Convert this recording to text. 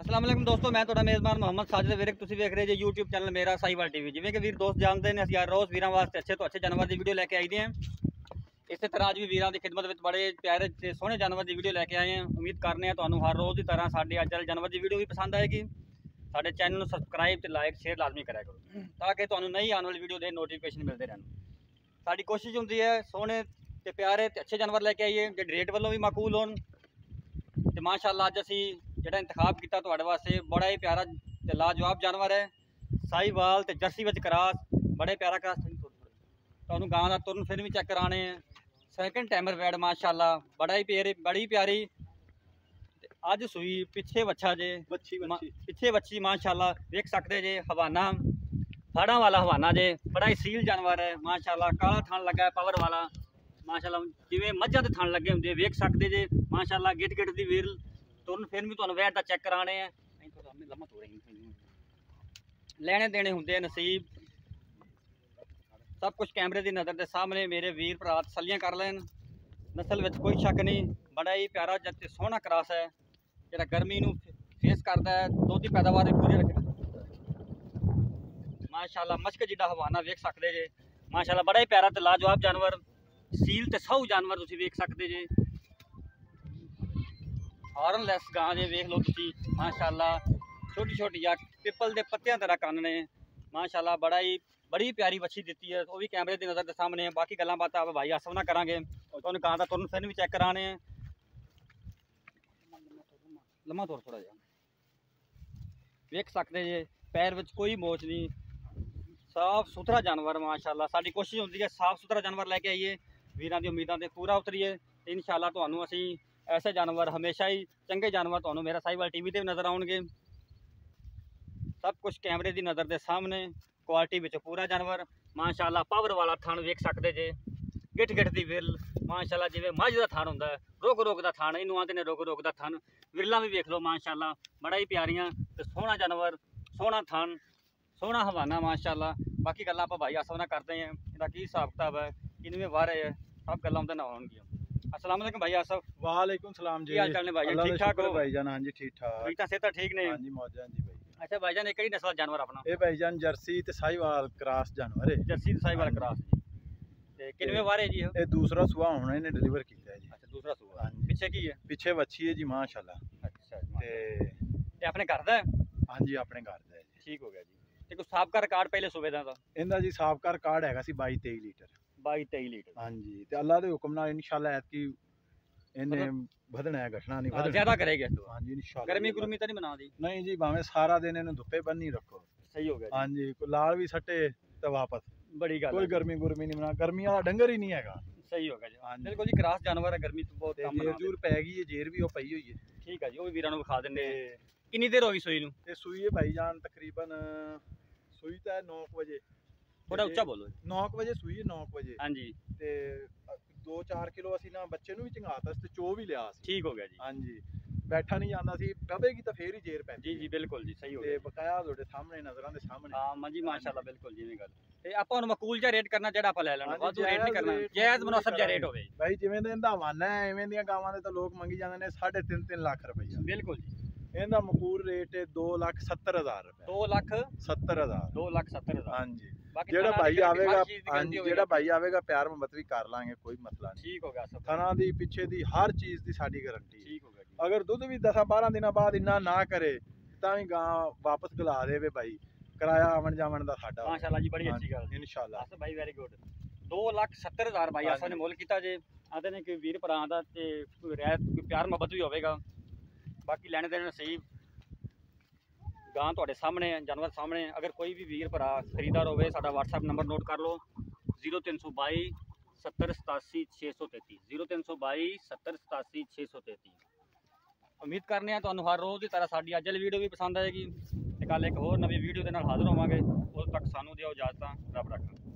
अस्सलाम वालेकुम दोस्तों, मैं ਤੁਹਾਡਾ ਮੇਜ਼ਬਾਨ ਮੁਹੰਮਦ ਸਾजिद विरक। ਤੁਸੀਂ ਵੇਖ ਰਹੇ ਜੀ YouTube ਚੈਨਲ ਮੇਰਾ ਸਾਈਵਾਲ ਟੀਵੀ। ਜਿਵੇਂ ਕਿ ਵੀਰ ਦੋਸਤ ਜਾਣਦੇ ਨੇ, ਅਸੀਂ ਹਰ ਰੋਜ਼ ਵੀਰਾਂ ਵਾਸਤੇ ਅੱਛੇ ਤੋਂ ਅੱਛੇ ਜਾਨਵਰ ਦੀ ਵੀਡੀਓ ਲੈ ਕੇ ਆਈਦੇ ਹਾਂ। ਇਸੇ ਤਰ੍ਹਾਂ ਅੱਜ ਵੀ ਵੀਰਾਂ ਦੀ ਖਿਦਮਤ ਵਿੱਚ ਬੜੇ ਪਿਆਰੇ ਤੇ ਸੋਹਣੇ ਜਾਨਵਰ ਦੀ ਵੀਡੀਓ ਲੈ ਕੇ ਆਏ ਹਾਂ। ਉਮੀਦ ਕਰਨੇ ਆ ਤੁਹਾਨੂੰ ਹਰ ਰੋਜ਼ ਦੀ ਤਰ੍ਹਾਂ ਸਾਡੀ ਅੱਜ ਵਾਲੇ ਜਾਨਵਰ ਦੀ ਵੀਡੀਓ ਵੀ ਪਸੰਦ ਆਏਗੀ। ਸਾਡੇ ਚੈਨਲ ਨੂੰ ਸਬਸਕ੍ਰਾਈਬ ਤੇ ਲਾਈਕ ਸ਼ੇਅਰ ਲਾਜ਼ਮੀ ਕਰਿਆ ਕਰੋ ਤਾਂ ਕਿ ਤੁਹਾਨੂੰ ਨਈ ਆਉਣ ਵਾਲੀ ਵੀਡੀਓ ਦੇ ਨੋਟੀਫਿਕੇਸ਼ਨ ਮਿਲਦੇ ਰਹਿਣ। ਸਾਡੀ ਕੋਸ਼ਿਸ਼ ਹੁੰਦੀ ਹੈ ਸੋਹਣੇ ਤੇ ਪਿਆਰੇ ਤੇ ਅੱਛੇ ਜਾਨਵਰ ਲੈ ਕੇ ਆਈਏ ਜਿਹੜੇ ਰੇਟ ਵੱਲੋਂ ਵੀ ਮਾਕੂਲ ਹੋਣ। ਤੇ ਮਾਸ਼ਾਅੱਲਾ ਅੱਜ ਅਸੀਂ ਜਿਹੜਾ ਇੰਤਖਾਬ ਕੀਤਾ ਤੁਹਾਡੇ ਵਾਸਤੇ बड़ा ही प्यारा ते लाजवाब जानवर है। साहिवाल ते जर्सी विच क्रास, बड़े प्यारा क्रास। तुहानूं गां दा तुरन फिर भी चेक कराने सैकेंड टाइमर वैड माशाअल्लाह बड़ी प्यारी। अज सूई पिछे बच्चा जे पिछे बच्ची माशाअल्लाह देख सकते जे। हवाना फाड़ा वाला हवाना जे, बड़ा ही सील जानवर है माशाअल्लाह। काला थान लगा है पावर वाला माशाअल्लाह, जिवें मझां दे थान लगे हुंदे वेख सकते जे माशाअल्लाह। गिट गिट दी वीर तुरन फिर भी तुहानूं वैड दा चेक कराने हैं। लेने देने होंगे नसीब, सब कुछ कैमरे की नज़र के सामने मेरे वीर भरा तसल्लियां कर लैन। नस्ल में कोई शक नहीं, बड़ा ही प्यारा जब सोहना क्रास है जो गर्मी नूं फेस करता है। दुध की पैदावार पूरी रखे माशाअल्लाह। मश्क जिड्डा हवाना वेख सकते जे माशाअल्लाह, बड़ा ही प्यारा ते लाजवाब जानवर। सील ते साहू जानवर तुसीं वेख सकते जे। हॉर्नलैस गां जे वेख लो तुसीं माशाअल्लाह। छोटी छोटी या पिपल के पत्तियां तरह कन्न ने माशाअल्लाह। बड़ी प्यारी बच्ची दी है, वो भी कैमरे की नज़र के सामने है। बाकी गल्लां बातां भाई आसफ ना करांगे। तुहानूं गां दा तुरन फिर भी चेक कराने हैं। लम्मा तौर थोड़ा जिहा वेख सकते जे, पैर में कोई मोच नहीं, साफ सुथरा जानवर माशाअल्लाह। साडी कोशिश होंदी है साफ सुथरा जानवर लैके आइए, वीरां दी उम्मीदां ते पूरा उतरीए। इंशाअल्लाह तुहानूं असीं ऐसे जानवर हमेशा ही चंगे जानवर तुहानूं मेरा साहिवाल टीवी ते नज़र आउणगे। सब कुछ कैमरे की नज़र के सामने, क्वालिटी में पूरा जानवर माशाअल्लाह। पावर वाला थान वेख सकते जे, गिट गिट की विरल माशाअल्लाह। जिवें मझ का थान होंदा है, रोक का थान इनू आते ने, रोक का थान। विरला भी वेख लो माशाअल्लाह, बड़ा ही प्यारियां ते सोहना जानवर, सोहना थान, सोहना हवाना माशाअल्लाह। बाकी गल्लां आपां भाई आसफ ना करते हैं, इहदा की हिसाब किताब है, किनवें वार है, सब गल्लां उहदे नाल होणगीਆਂ। अस्सलाम वालेकुम भाई आसफ। वालेकुम सलाम जी। की हाल चाल ने भाई? ठीक ठाक हो भाईजान? हाँ जी ठीक ठाक। रीता सेहत ठीक ने? हाँ जी मौजा जी भाई। अच्छा भाईजान, एक नस्ल जानवर अपना ये भाईजान जर्सी ते साहिवाल क्रॉस जानवर है। जर्सी ते साहिवाल क्रॉस जी। ते किनवें वार है जी? ये दूसरा सूआ हुणे ने डिलीवर किया है जी। अच्छा दूसरा सूआ। पिछे की है? पिछे बच्ची है जी माशाअल्लाह। अच्छा ते अपने घर दा है? हाँ जी अपने घर दा है जी। ठीक हो गया जी। ते कोई साबका रिकॉर्ड पहले सूबे दा? इहदा जी साबका रिकॉर्ड हैगा सी 22-23 लीटर। 22-23 लीटर। हाँ जी, ते अल्लाह दे हुक्म नाल इंशाअल्लाह ऐतकी इन्हें ਵਧਣਾ है, घटना नहीं ਵਧਣਾ ज्यादा करेगा तो। हाँ जी इंशाअल्लाह। गर्मी गुरमी तो नहीं बना दी? नहीं जी, भावें सारा दिन इन्हें धुप्पे बन्नी रखो। सही हो गया। हाँ जी, कोई लाल भी सट्टे तो वापस बड़ी गल, कोई गर्मी गुरमी नहीं बना। गर्मी वाला डंगर ही नहीं हैगा। सही हो गया जी। हाँ जी बिल्कुल जी, क्रॉस जानवर है, गर्मी तो बहुत कम जेर जूर पै गई है, जेर भी वो पई हुई है। ठीक है जी, वो भी वीरां नूं विखा दिंदे। कितनी देर होगी सूई नूं? ये सूई है भाईजान तकरीबन सूई तो है 9 बजे। थोड़ा उच्चा बोलो। 9 बजे सूई है, 9 बजे। हाँ जी। ते 2-4 किलो असी ना बच्चे नूं भी चंगाता ते चो भी लिया। ठीक हो गया जी। हाँ जी, बैठा नहीं जाता सी, पवेगी तो फिर ही जेर पैंदी। जी जी बिल्कुल जी, सही हो गया। बकाया तुहाडे सामने नज़रां दे सामने। हाँ जी माशाअल्लाह बिल्कुल जिवें गल। ते आपां हुण मकूल जिहा रेट करना जेड़ा आपां लै लेना, वाधू रेट नहीं करना, जायज़ मुनासिब जिहा रेट होवे भाई। जिवें दे इंदा हवाना है इवें दियां गावां दे तो लोग मंगी जांदे ने 3.5 लाख रुपया। बिल्कुल जी। इहदा मकूल रेट है 2,70,000 रुपया। 2,70,000। 2,70,000 हाँ जी। बाकी जेड़ा भाई आवेगा, हाँ जी जेड़ा भाई आवेगा प्यार मोहब्बत भी कर लांगे, कोई मसला नहीं। ठीक हो गया सब। थना दी पिछे दी हर चीज़ दी साडी गारंटी है। ठीक हो गया जी। अगर दुध भी 10-12 दिन बाद इन्ना ना करे तां भी गां वापस गला देवे भाई, किराया आवन जावन दा साडा। माशाअल्लाह जी, बड़ी अच्छी गल इंशाअल्लाह। आसफ भाई वेरी गुड। 2,70,000 भाई आसफ ने मुल कीता जे। आंदे ने कि वीर भरा दा ते कोई रियायत, कोई प्यार मोहब्बत भी होवेगा। बाकी लेने देने नसीब। गां तुहाडे सामने, जानवर सामने। अगर कोई भी वीर भरा खरीदार होवे, साडा WhatsApp नंबर नोट कर लो 0322 70 87 633 0322 70 87 633। उम्मीद करने तुहानूं हर रोज़ की तरह साडी अज वाली वीडियो भी पसंद आएगी। ते कल एक होर नवीं वीडियो दे नाल हाज़र होवांगे। उस तक सानूं दिओ इजाज़त, रब रखा।